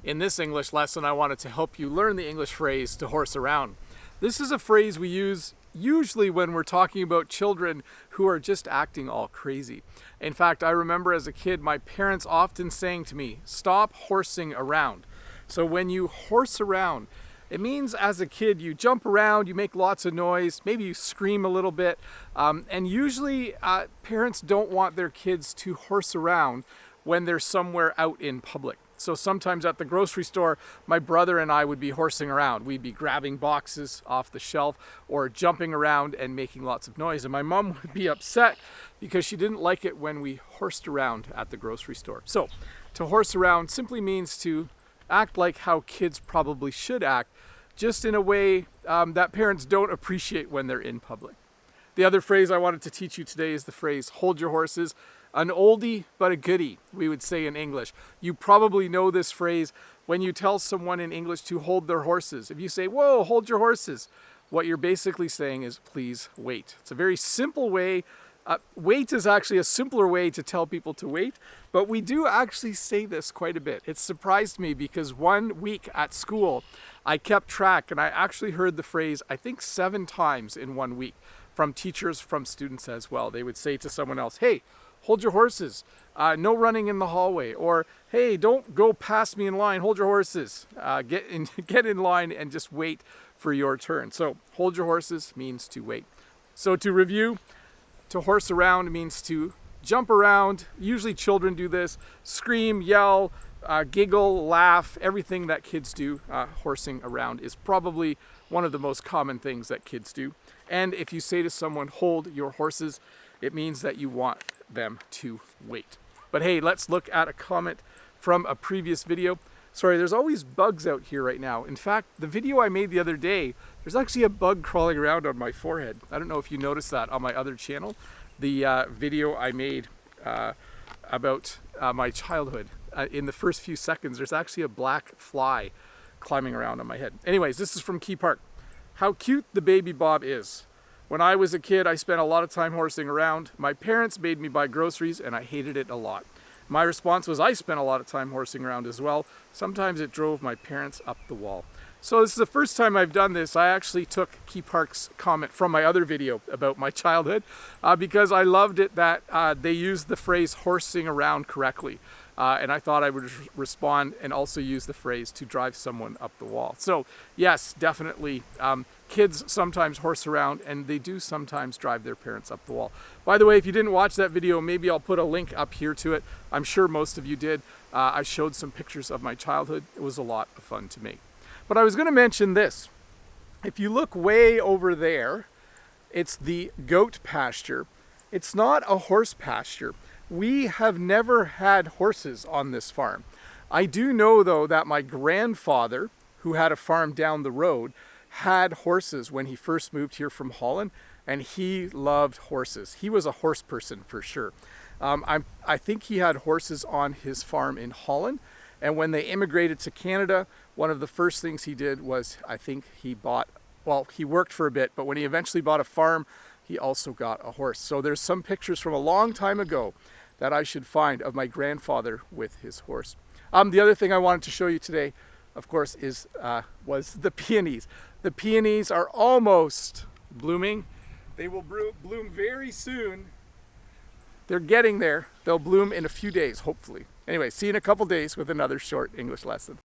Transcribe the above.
In this English lesson, I wanted to help you learn the English phrase to horse around. This is a phrase we use usually when we're talking about children who are just acting all crazy. In fact, I remember as a kid, my parents often saying to me, "Stop horsing around." So when you horse around, it means as a kid you jump around, you make lots of noise, maybe you scream a little bit, and usually parents don't want their kids to horse around when they're somewhere out in public. So sometimes at the grocery store, my brother and I would be horsing around. We'd be grabbing boxes off the shelf or jumping around and making lots of noise. And my mom would be upset because she didn't like it when we horsed around at the grocery store. So to horse around simply means to act like how kids probably should act, just in a way that parents don't appreciate when they're in public. The other phrase I wanted to teach you today is the phrase, hold your horses. An oldie but a goodie, we would say in English. You probably know this phrase when you tell someone in English to hold their horses. If you say, "Whoa, hold your horses," what you're basically saying is, please wait. It's a very simple way. Wait is actually a simpler way to tell people to wait, but we do actually say this quite a bit. It surprised me because one week at school, I kept track and I actually heard the phrase, I think 7 times in 1 week, from teachers, from students as well. They would say to someone else, "Hey, hold your horses, no running in the hallway," or "Hey, don't go past me in line, hold your horses, get in line and just wait for your turn." So hold your horses means to wait. So to review, to horse around means to jump around. Usually children do this, scream, yell, giggle, laugh, everything that kids do. Horsing around is probably one of the most common things that kids do. And if you say to someone, "Hold your horses," it means that you want them to wait. But hey, let's look at a comment from a previous video. Sorry, there's always bugs out here right now. In fact, the video I made the other day, there's actually a bug crawling around on my forehead. I don't know if you noticed that on my other channel. The video I made about my childhood. In the first few seconds, there's actually a black fly climbing around on my head. Anyways, this is from Key Park. How cute the baby Bob is. When I was a kid, I spent a lot of time horsing around. My parents made me buy groceries and I hated it a lot. My response was I spent a lot of time horsing around as well. Sometimes it drove my parents up the wall. So this is the first time I've done this. I actually took Key Park's comment from my other video about my childhood because I loved it that they used the phrase horsing around correctly. And I thought I would respond and also use the phrase to drive someone up the wall. So yes, definitely, kids sometimes horse around and they do sometimes drive their parents up the wall. By the way, if you didn't watch that video, maybe I'll put a link up here to it. I'm sure most of you did. I showed some pictures of my childhood. It was a lot of fun to make. But I was going to mention this. If you look way over there, it's the goat pasture. It's not a horse pasture. We have never had horses on this farm. I do know, though, that my grandfather, who had a farm down the road, had horses when he first moved here from Holland, and he loved horses. He was a horse person for sure. I think he had horses on his farm in Holland, and when they immigrated to Canada, one of the first things he did was, I think he worked for a bit, but when he eventually bought a farm, he also got a horse. So there's some pictures from a long time ago that I should find of my grandfather with his horse. The other thing I wanted to show you today, of course, was the peonies. The peonies are almost blooming. They will bloom very soon. They're getting there. They'll bloom in a few days, hopefully. Anyway, see you in a couple days with another short English lesson.